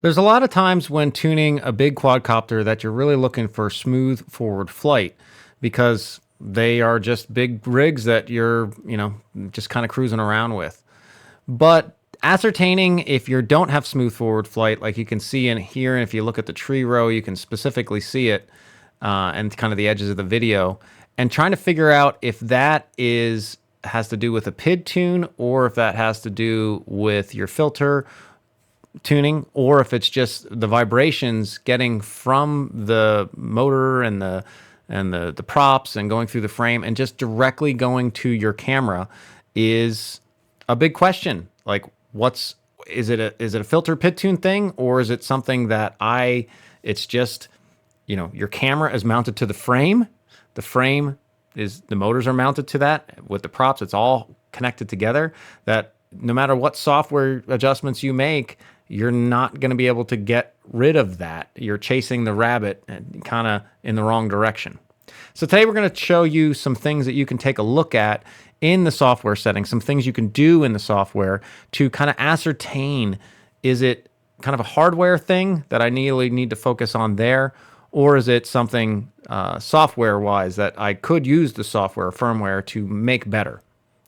There's a lot of times when tuning a big quadcopter that you're really looking for smooth forward flight because they are just big rigs that you're just kind of cruising around with. But ascertaining if you don't have smooth forward flight, like you can see in here, and if you look at the tree row, you can specifically see it and kind of the edges of the video, and trying to figure out if that has to do with a PID tune or if that has to do with your filter tuning, or if it's just the vibrations getting from the motor and the props and going through the frame and just directly going to your camera is a big question. Like, is it a filter pit tune thing, or is it something that it's just, your camera is mounted to the frame. The motors are mounted to that with the props. It's all connected together, that no matter what software adjustments you make, you're not going to be able to get rid of that. You're chasing the rabbit and kind of in the wrong direction. So today we're going to show you some things that you can take a look at in the software settings, some things you can do in the software to kind of ascertain, is it kind of a hardware thing that I need to focus on there, or is it something software-wise that I could use the software firmware to make better?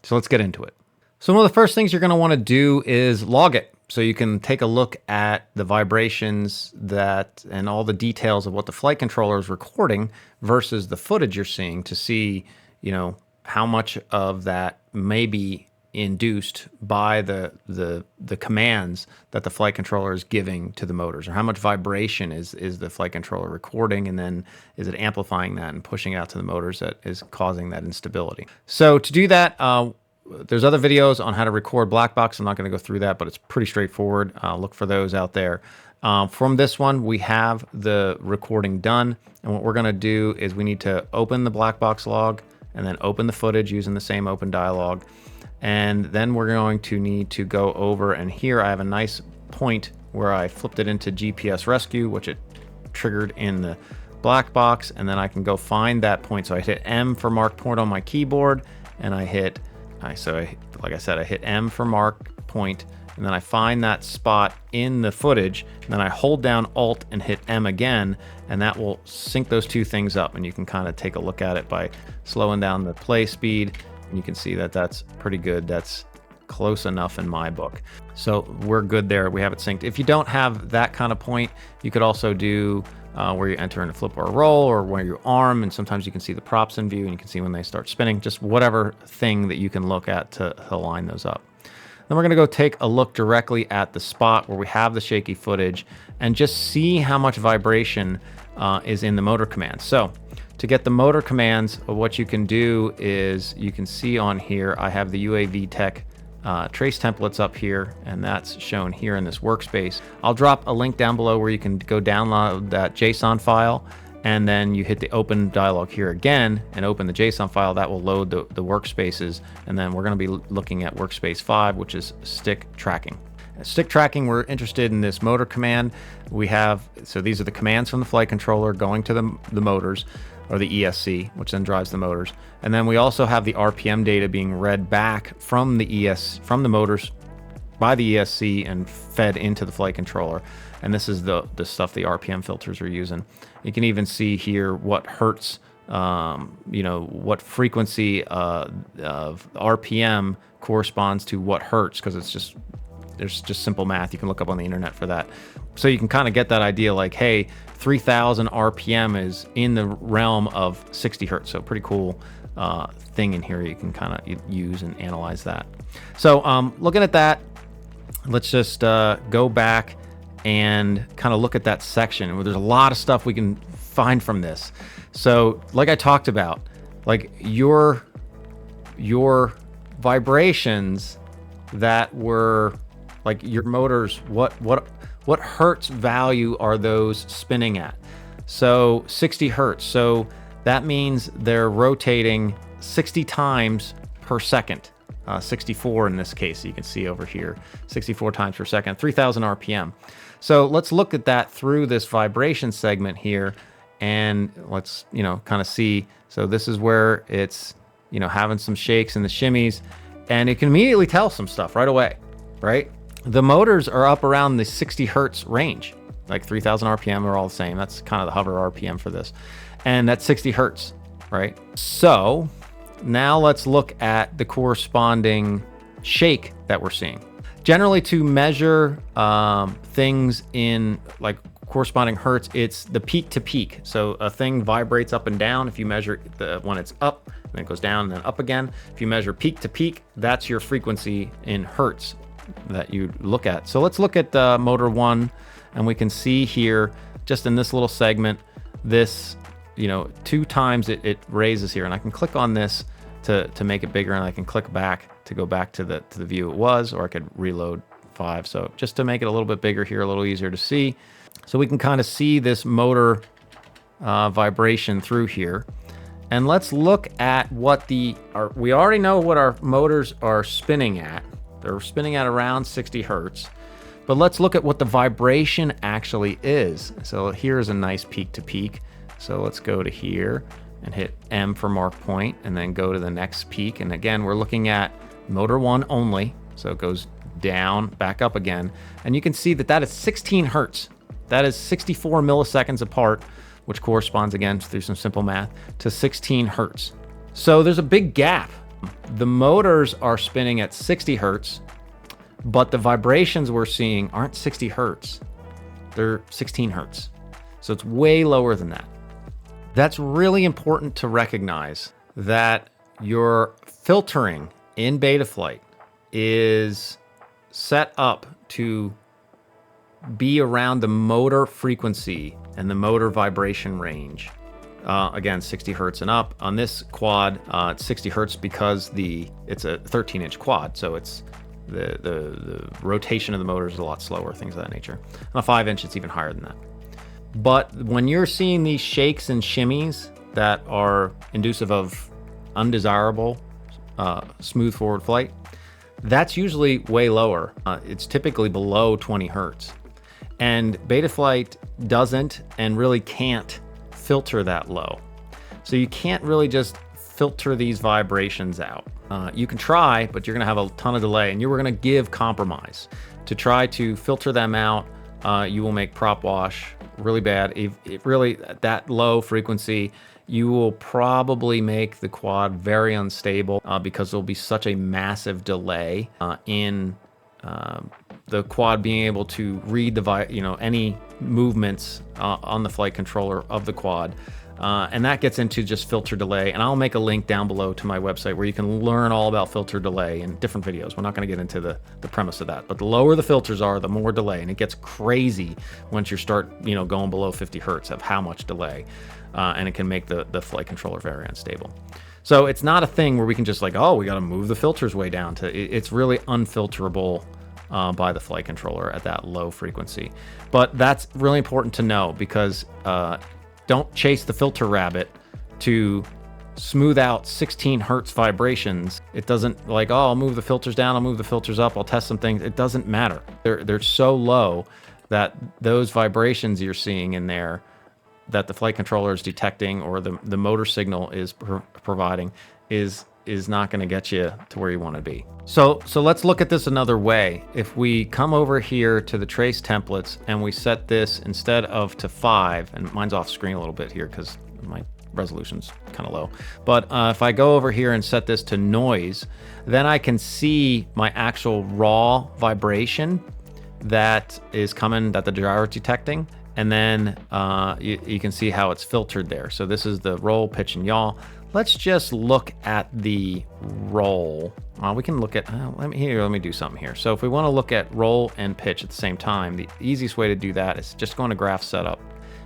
So let's get into it. So one of the first things you're going to want to do is log it, so you can take a look at the vibrations and all the details of what the flight controller is recording versus the footage you're seeing, to see, how much of that may be induced by the commands that the flight controller is giving to the motors, or how much vibration is the flight controller recording, and then is it amplifying that and pushing out to the motors that is causing that instability. So to do that, there's other videos on how to record Blackbox. I'm not going to go through that, but it's pretty straightforward. Look for those out there. From this one, we have the recording done. And what we're going to do is we need to open the Blackbox log and then open the footage using the same open dialog. And then we're going to need to go over, and here I have a nice point where I flipped it into GPS rescue, which it triggered in the Blackbox. And then I can go find that point. So I hit M for mark point on my keyboard, and I hit like I said, I hit M for mark point, and then I find that spot in the footage, and then I hold down Alt and hit M again, and that will sync those two things up. And you can kind of take a look at it by slowing down the play speed, and you can see that that's pretty good. That's close enough in my book. So we're good there. We have it synced. If you don't have that kind of point, you could also do where you enter in a flip or a roll, or where you arm, and sometimes you can see the props in view and you can see when they start spinning. Just whatever thing that you can look at to line those up. Then we're going to go take a look directly at the spot where we have the shaky footage and just see how much vibration is in the motor commands. So to get the motor commands, what you can do is, you can see on here I have the UAV Tech trace templates up here, and that's shown here in this workspace. I'll drop a link down below where you can go download that JSON file, and then you hit the open dialog here again and open the JSON file. That will load the workspaces, and then we're going to be looking at workspace 5, which is stick tracking. Stick tracking, we're interested in this motor command. So these are the commands from the flight controller going to the motors, or the ESC, which then drives the motors. And then we also have the RPM data being read back from the motors by the ESC and fed into the flight controller. And this is the stuff the RPM filters are using. You can even see here what hertz, what frequency of RPM corresponds to what hertz, because there's just simple math. You can look up on the internet for that. So you can kind of get that idea, like, hey, 3000 RPM is in the realm of 60 hertz. So pretty cool thing in here you can kind of use and analyze that. So looking at that, let's just go back and kind of look at that section where there's a lot of stuff we can find from this. So like I talked about, like your vibrations that were like your motors, what hertz value are those spinning at? So 60 hertz. So that means they're rotating 60 times per second. 64 in this case, you can see over here, 64 times per second, 3000 RPM. So let's look at that through this vibration segment here, and let's, kind of see. So this is where it's, having some shakes and the shimmies, and it can immediately tell some stuff right away, right? The motors are up around the 60 hertz range, like 3000 RPM are all the same. That's kind of the hover RPM for this. And that's 60 hertz, right? So now let's look at the corresponding shake that we're seeing. Generally, to measure things in like corresponding hertz, it's the peak to peak. So a thing vibrates up and down. If you measure when it's up, then it goes down and then up again. If you measure peak to peak, that's your frequency in hertz that you look at. So let's look at motor 1, and we can see here just in this little segment, this, 2 times it raises here, and I can click on this to make it bigger, and I can click back to go back to the view it was, or I could reload 5. So just to make it a little bit bigger here, a little easier to see. So we can kind of see this motor vibration through here. And let's look at what we already know what our motors are spinning at. They're spinning at around 60 hertz. But let's look at what the vibration actually is. So here's a nice peak to peak. So let's go to here and hit M for mark point, and then go to the next peak. And again, we're looking at motor 1 only. So it goes down, back up again. And you can see that is 16 hertz. That is 64 milliseconds apart, which corresponds, again, through some simple math, to 16 hertz. So there's a big gap. The motors are spinning at 60 hertz, but the vibrations we're seeing aren't 60 hertz. They're 16 hertz. So it's way lower than that. That's really important to recognize, that your filtering in Betaflight is set up to be around the motor frequency and the motor vibration range. Again, 60 hertz and up. On this quad, it's 60 hertz because it's a 13-inch quad, so it's the rotation of the motor is a lot slower, things of that nature. On a 5-inch, it's even higher than that. But when you're seeing these shakes and shimmies that are inducive of undesirable smooth forward flight, that's usually way lower. It's typically below 20 hertz. And Betaflight doesn't and really can't filter that low. So you can't really just filter these vibrations out. You can try, but you're gonna have a ton of delay, and you're gonna give compromise. To try to filter them out, you will make prop wash really bad. If really at that low frequency, you will probably make the quad very unstable because there'll be such a massive delay in the quad being able to read any movements on the flight controller of the quad. And that gets into just filter delay. And I'll make a link down below to my website where you can learn all about filter delay in different videos. We're not going to get into the premise of that. But the lower the filters are, the more delay. And it gets crazy once you start going below 50 hertz of how much delay. And it can make the flight controller very unstable. So it's not a thing where we can just we got to move the filters way down to. It's really unfilterable by the flight controller at that low frequency. But that's really important to know, because don't chase the filter rabbit to smooth out 16 hertz vibrations. It doesn't I'll move the filters down, I'll move the filters up, I'll test some things. It doesn't matter. They're so low that those vibrations you're seeing in there that the flight controller is detecting, or the motor signal is providing, is not going to get you to where you want to be. So let's look at this another way. If we come over here to the trace templates and we set this instead of to 5, and mine's off screen a little bit here because my resolution's kind of low. But if I go over here and set this to noise, then I can see my actual raw vibration that is coming, that the gyro is detecting. And then you can see how it's filtered there. So this is the roll, pitch, and yaw. Let's just look at the roll. We can look at, let me do something here. So if we want to look at roll and pitch at the same time, the easiest way to do that is just go into graph setup.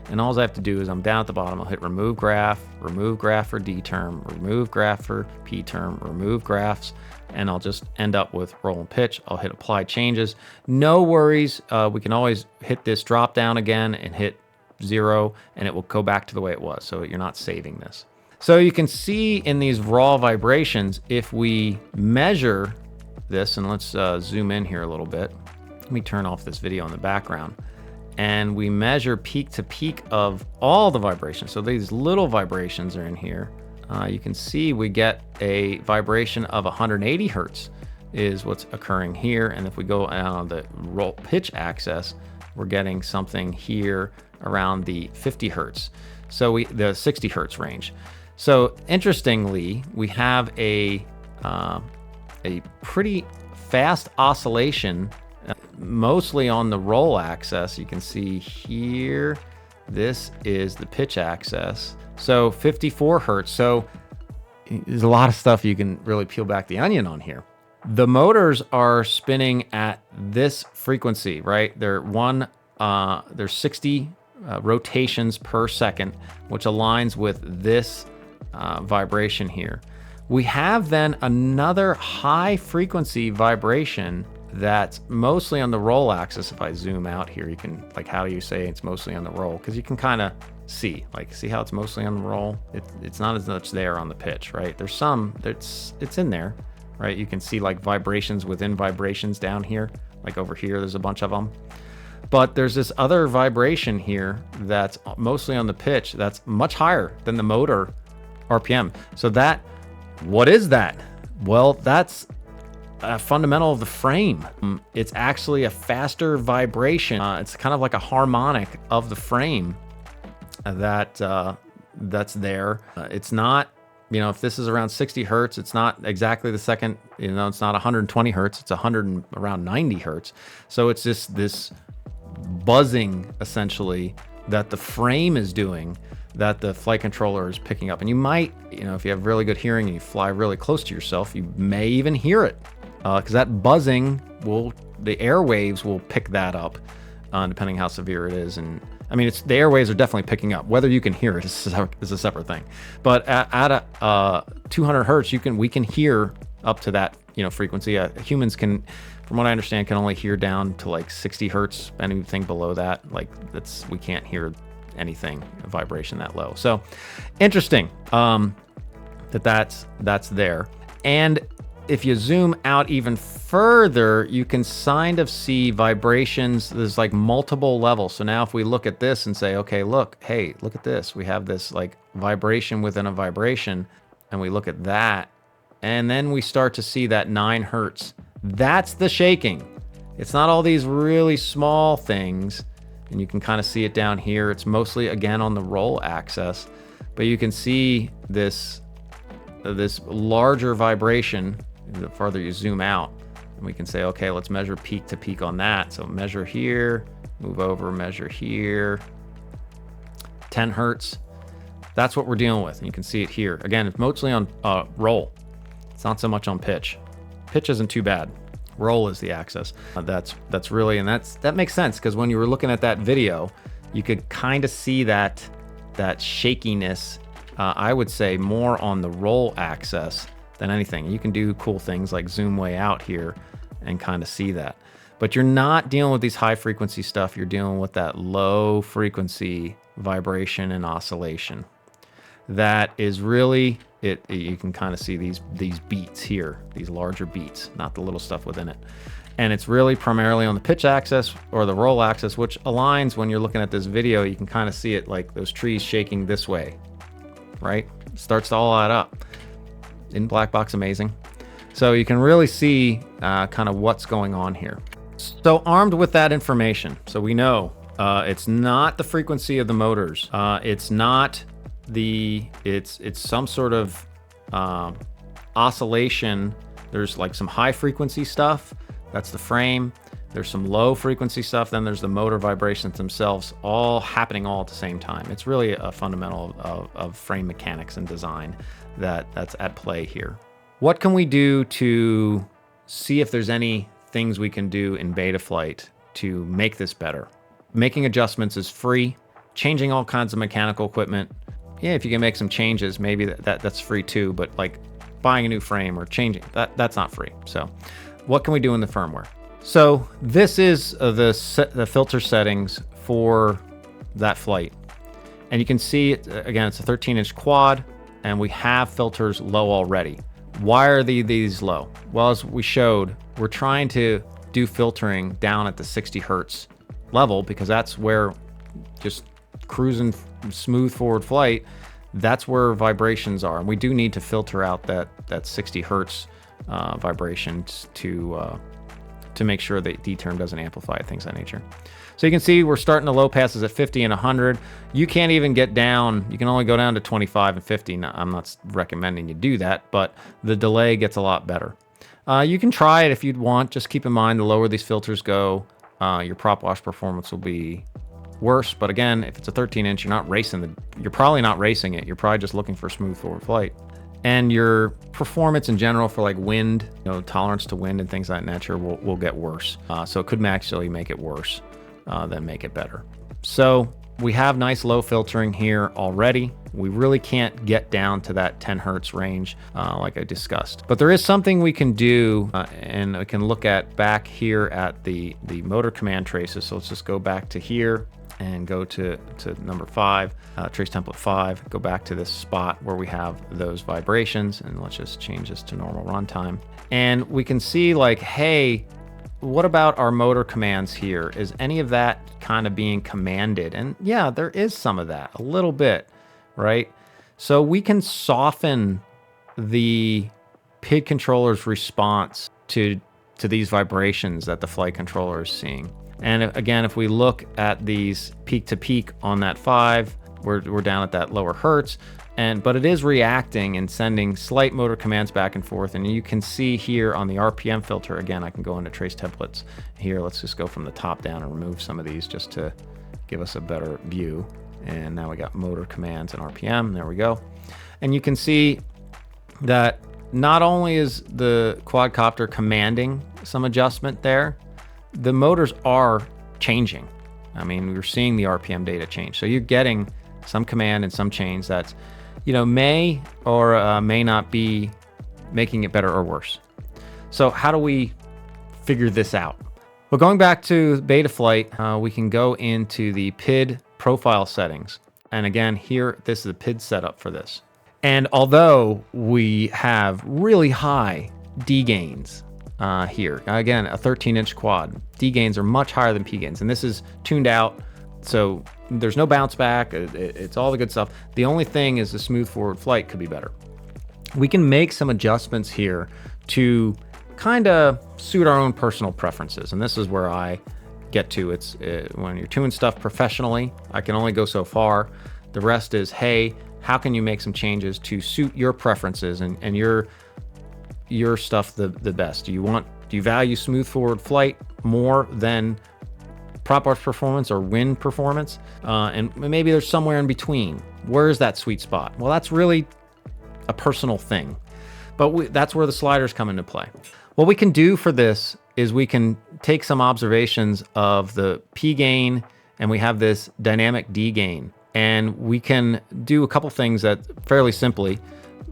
And all I have to do is I'm down at the bottom, I'll hit remove graph for D term, remove graph for P term, remove graphs, and I'll just end up with roll and pitch. I'll hit apply changes. No worries, we can always hit this drop down again and hit 0, and it will go back to the way it was, so you're not saving this. So you can see in these raw vibrations, if we measure this, and let's zoom in here a little bit. Let me turn off this video in the background. And we measure peak to peak of all the vibrations. So these little vibrations are in here. You can see we get a vibration of 180 hertz is what's occurring here. And if we go on the roll pitch axis, we're getting something here around the 50 hertz. So the 60 hertz range. So interestingly, we have a pretty fast oscillation, mostly on the roll axis. You can see here, this is the pitch axis. So 54 hertz. So there's a lot of stuff you can really peel back the onion on here. The motors are spinning at this frequency, right? They're 60 rotations per second, which aligns with this vibration here. We have then another high frequency vibration that's mostly on the roll axis. If I zoom out here, you can, like, how do you say it's mostly on the roll? Because you can kind of see how it's mostly on the roll. It's not as much there on the pitch, right? There's some, it's in there, right? You can see like vibrations within vibrations down here, like over here, there's a bunch of them. But there's this other vibration here that's mostly on the pitch that's much higher than the motor RPM. So what is that? Well, that's a fundamental of the frame. It's actually a faster vibration. It's kind of like a harmonic of the frame that's there. It's not, if this is around 60 hertz, it's not exactly the second, it's not 120 hertz, it's around 90 hertz. So it's just this buzzing essentially that the frame is doing, that the flight controller is picking up. And you might, if you have really good hearing and you fly really close to yourself, you may even hear it, because that buzzing the airwaves will pick that up, depending how severe it is. And I mean, the airwaves are definitely picking up. Whether you can hear it is a separate thing. But at 200 hertz, we can hear up to that frequency. Humans can, from what I understand, can only hear down to like 60 hertz. Anything below that, we can't hear anything, a vibration that low. So interesting that's there. And if you zoom out even further, you can kind of see vibrations. There's like multiple levels. So now if we look at this and say, okay, look at this. We have this like vibration within a vibration, and we look at that, and then we start to see that 9 hertz. That's the shaking. It's not all these really small things. And you can kind of see it down here. It's mostly, again, on the roll axis, but you can see this larger vibration the farther you zoom out. And we can say, okay, let's measure peak to peak on that. So measure here, move over, measure here, 10 hertz. That's what we're dealing with. And you can see it here. Again, it's mostly on roll. It's not so much on pitch. Pitch isn't too bad. Roll is the axis. That's really, and that makes sense, because when you were looking at that video, you could kind of see that shakiness. I would say more on the roll axis than anything. You can do cool things like zoom way out here and kind of see that. But you're not dealing with these high frequency stuff. You're dealing with that low frequency vibration and oscillation. That is really it. You can kind of see these beats here, these larger beats, not the little stuff within it. And it's really primarily on the pitch axis or the roll axis, which aligns when you're looking at this video. You can kind of see it like those trees shaking this way, right? It starts to all add up. In Blackbox, amazing. So you can really see kind of what's going on here. So armed with that information, so we know it's not the frequency of the motors. It's not it's some sort of oscillation. There's like some high frequency stuff. That's the frame. There's some low frequency stuff. Then there's the motor vibrations themselves, all happening all at the same time. It's really a fundamental of frame mechanics and design that's at play here. What can we do to see if there's any things we can do in beta flight to make this better? Making adjustments is free. Changing all kinds of mechanical equipment, yeah, if you can make some changes, maybe that's free too. But like buying a new frame or changing, that's not free. So what can we do in the firmware? So this is the filter settings for that flight. And you can see, again, it's a 13-inch quad, and we have filters low already. Why are these low? Well, as we showed, we're trying to do filtering down at the 60 hertz level, because that's where, just cruising smooth forward flight, that's where vibrations are. And we do need to filter out that 60 hertz vibrations to make sure that D-term doesn't amplify it, things of that nature. So you can see we're starting the low passes at 50 and 100. You can't even get down. You can only go down to 25 and 50. Now, I'm not recommending you do that, but the delay gets a lot better. You can try it if you'd want. Just keep in mind, the lower these filters go, your prop wash performance will be worse. But again, if it's a 13-inch, you're probably not racing it. You're probably just looking for smooth forward flight. And your performance in general for like wind, tolerance to wind and things of that nature will get worse. So it could actually make it worse than make it better. So we have nice low filtering here already. We really can't get down to that 10 hertz range like I discussed. But there is something we can do, and we can look at back here at the motor command traces. So let's just go back to here and go to number 5, trace template 5, go back to this spot where we have those vibrations, and let's just change this to normal runtime. And we can see like, hey, what about our motor commands here? Is any of that kind of being commanded? And yeah, there is some of that, a little bit, right? So we can soften the PID controller's response to these vibrations that the flight controller is seeing. And again, if we look at these peak to peak on that 5, we're down at that lower hertz, but it is reacting and sending slight motor commands back and forth. And you can see here on the RPM filter, again, I can go into trace templates here. Let's just go from the top down and remove some of these just to give us a better view. And now we got motor commands and RPM, there we go. And you can see that not only is the quadcopter commanding some adjustment there, the motors are changing. I mean, we're seeing the RPM data change. So you're getting some command and some change that's, may or may not be making it better or worse. So how do we figure this out? Well, going back to Betaflight, we can go into the PID profile settings. And again, here, this is the PID setup for this. And although we have really high D gains, here. Again, a 13-inch quad. D gains are much higher than P gains, and this is tuned out, so there's no bounce back. It's all the good stuff. The only thing is the smooth forward flight could be better. We can make some adjustments here to kind of suit our own personal preferences, and this is where I get to. When you're tuning stuff professionally, I can only go so far. The rest is, hey, how can you make some changes to suit your preferences and your stuff the best? Do you value smooth forward flight more than prop wash performance or wind performance? And maybe there's somewhere in between. Where is that sweet spot? Well, that's really a personal thing, but that's where the sliders come into play. What we can do for this is we can take some observations of the P gain, and we have this dynamic D gain, and we can do a couple things that fairly simply.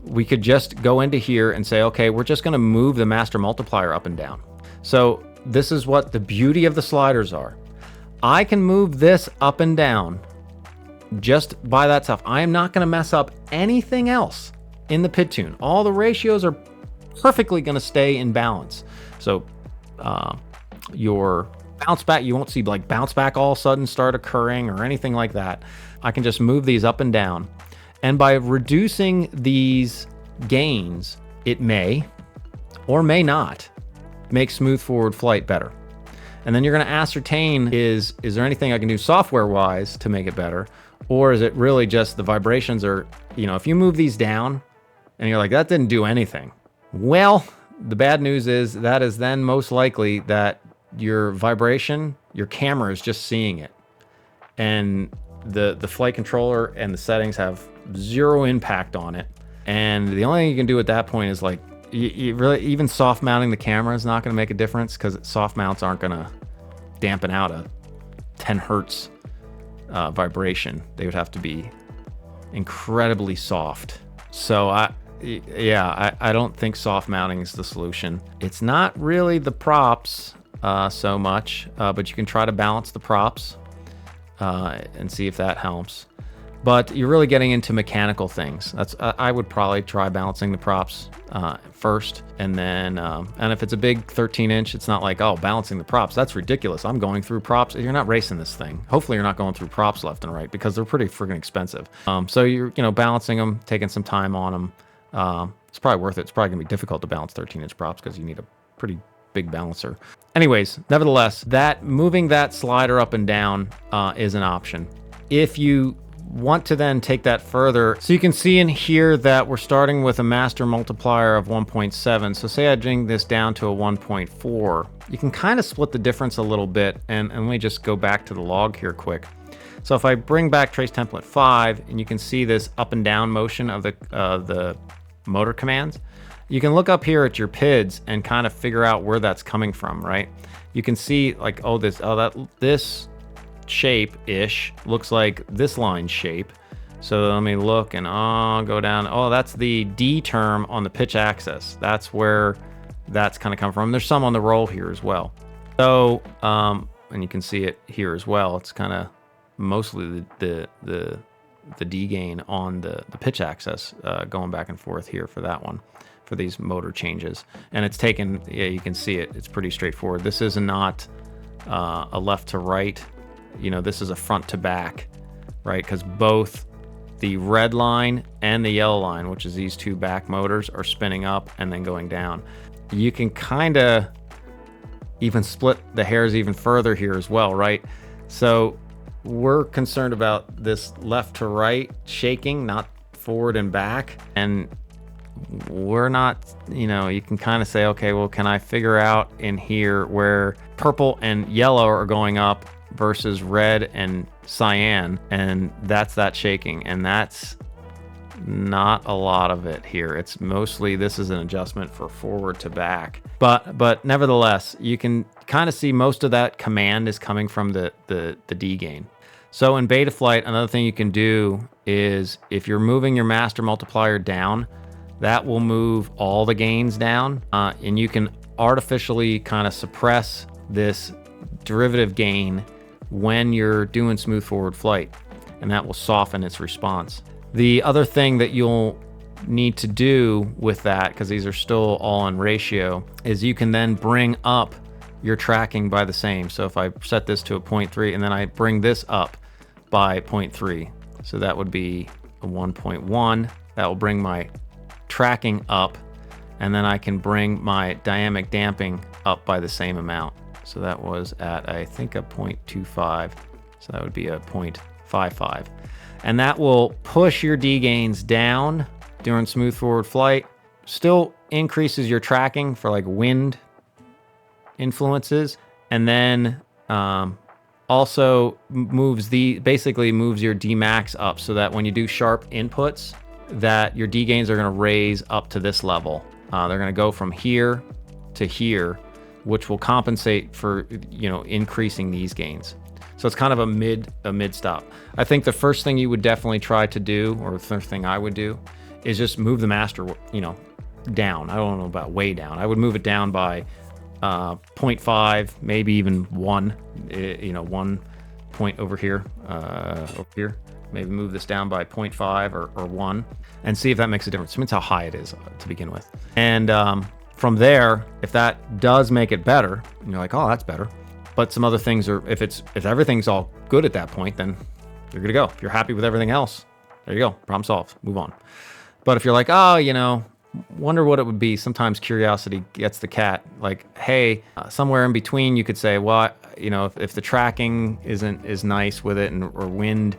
We could just go into here and say, okay, we're just going to move the master multiplier up and down. So this is what the beauty of the sliders are. I can move this up and down just by that stuff. I am not going to mess up anything else in the PID tune. All the ratios are perfectly going to stay in balance. So your bounce back, you won't see like bounce back all of a sudden start occurring or anything like that. I can just move these up and down. And by reducing these gains, it may or may not make smooth forward flight better. And then you're going to ascertain, is there anything I can do software-wise to make it better? Or is it really just the vibrations are, if you move these down and you're like, that didn't do anything. Well, the bad news is that is then most likely that your vibration, your camera is just seeing it. And the flight controller and the settings have zero impact on it. And the only thing you can do at that point is like, you really, even soft mounting the camera is not going to make a difference, because soft mounts aren't going to dampen out a 10 hertz vibration. They would have to be incredibly soft. So I don't think soft mounting is the solution. It's not really the props so much, but you can try to balance the props and see if that helps. But you're really getting into mechanical things. I would probably try balancing the props first, and then and if it's a big 13-inch, it's not like, oh, balancing the props, that's ridiculous. I'm going through props. You're not racing this thing. Hopefully you're not going through props left and right, because they're pretty freaking expensive. So you're balancing them, taking some time on them. It's probably worth it. It's probably going to be difficult to balance 13-inch props because you need a pretty big balancer. Anyways, nevertheless, that moving that slider up and down is an option. If you want to then take that further, so you can see in here that we're starting with a master multiplier of 1.7. So say I bring this down to a 1.4. You can kind of split the difference a little bit, and let me just go back to the log here quick. So if I bring back trace template 5, and you can see this up and down motion of the motor commands, you can look up here at your PIDs and kind of figure out where that's coming from, right? You can see like, this shape-ish looks like this line shape. So let me look and go down. Oh, that's the D term on the pitch axis. That's where that's kind of come from. There's some on the roll here as well. So, and you can see it here as well. It's kind of mostly the D gain on the pitch axis going back and forth here for that one, for these motor changes. And it's taken, yeah, you can see it. It's pretty straightforward. This is not a left to right. You know, this is a front to back, right? Because both the red line and the yellow line, which is these two back motors, are spinning up and then going down. You can kind of even split the hairs even further here as well, right? So we're concerned about this left to right shaking, not forward and back. And we're not, you know, you can kind of say, okay, well, can I figure out in here where purple and yellow are going up versus red and cyan, and that's that shaking, and that's not a lot of it here. It's mostly, this is an adjustment for forward to back, but nevertheless, you can kind of see most of that command is coming from the D gain. So in Betaflight, another thing you can do is if you're moving your master multiplier down, that will move all the gains down, and you can artificially kind of suppress this derivative gain when you're doing smooth forward flight, and that will soften its response. The other thing that you'll need to do with that, because these are still all in ratio, is you can then bring up your tracking by the same. So if I set this to a 0.3 and then I bring this up by 0.3, so that would be a 1.1. That will bring my tracking up, and then I can bring my dynamic damping up by the same amount. So that was at, I think, a 0.25. So that would be a 0.55. And that will push your D gains down during smooth forward flight. Still increases your tracking for like wind influences. And then also basically moves your D max up so that when you do sharp inputs, that your D gains are going to raise up to this level. They're going to go from here to here, which will compensate for, you know, increasing these gains. So it's kind of a mid stop. I think the first thing you would definitely try to do, or the first thing I would do, is just move the master, you know, down. I don't know about way down. I would move it down by 0.5, maybe even 1, you know, 1 point over here, Maybe move this down by 0.5 or 1 and see if that makes a difference. It means how high it is to begin with. And from there, if that does make it better, and you're like, oh, that's better. But some other things are, if everything's all good at that point, then you're gonna go. If you're happy with everything else, there you go, problem solved, move on. But if you're like, oh, you know, wonder what it would be, sometimes curiosity gets the cat. Like, hey, somewhere in between, you could say, well, you know, if the tracking isn't as nice with it, or wind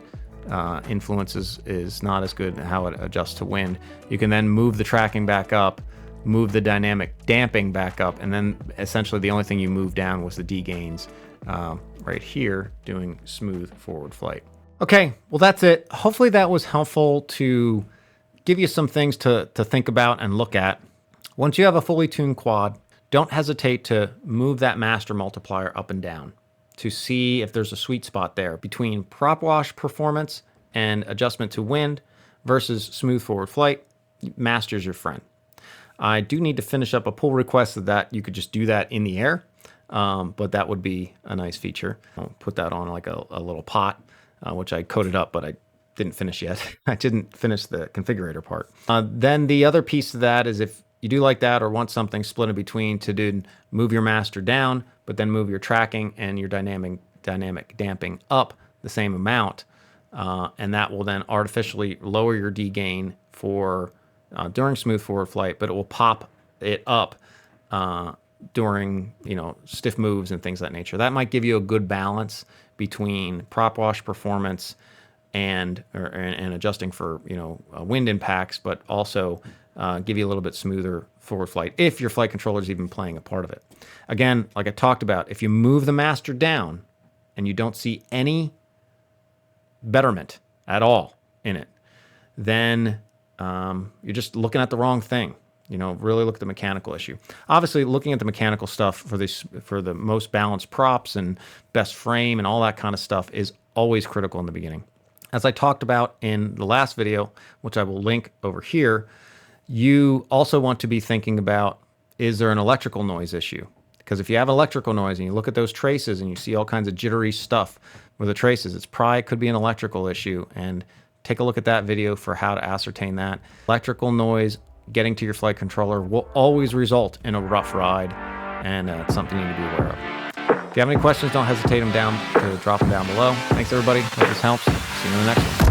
influences is not as good, how it adjusts to wind, you can then move the tracking back up, move the dynamic damping back up, and then essentially the only thing you move down was the D gains right here doing smooth forward flight. Okay, well, that's it. Hopefully that was helpful to give you some things to think about and look at. Once you have a fully tuned quad, don't hesitate to move that master multiplier up and down to see if there's a sweet spot there between prop wash performance and adjustment to wind versus smooth forward flight. Master's your friend. I do need to finish up a pull request so that you could just do that in the air, but that would be a nice feature. I'll put that on like a little pot, which I coded up, but I didn't finish yet. I didn't finish the configurator part. Then the other piece of that is if you do like that or want something split in between to do, move your master down, but then move your tracking and your dynamic damping up the same amount. And that will then artificially lower your D gain for during smooth forward flight, but it will pop it up during, stiff moves and things of that nature. That might give you a good balance between prop wash performance and adjusting for wind impacts, but also give you a little bit smoother forward flight if your flight controller is even playing a part of it. Again, like I talked about, if you move the master down and you don't see any betterment at all in it, then you're just looking at the wrong thing. Really look at the mechanical issue. Obviously, looking at the mechanical stuff for the most balanced props and best frame and all that kind of stuff is always critical in the beginning. As I talked about in the last video, which I will link over here, you also want to be thinking about, is there an electrical noise issue? Because if you have electrical noise and you look at those traces and you see all kinds of jittery stuff with the traces, it could be an electrical issue. And take a look at that video for how to ascertain that. Electrical noise getting to your flight controller will always result in a rough ride, and it's something you need to be aware of. If you have any questions, don't hesitate to drop them down below. Thanks, everybody. Hope this helps. See you in the next one.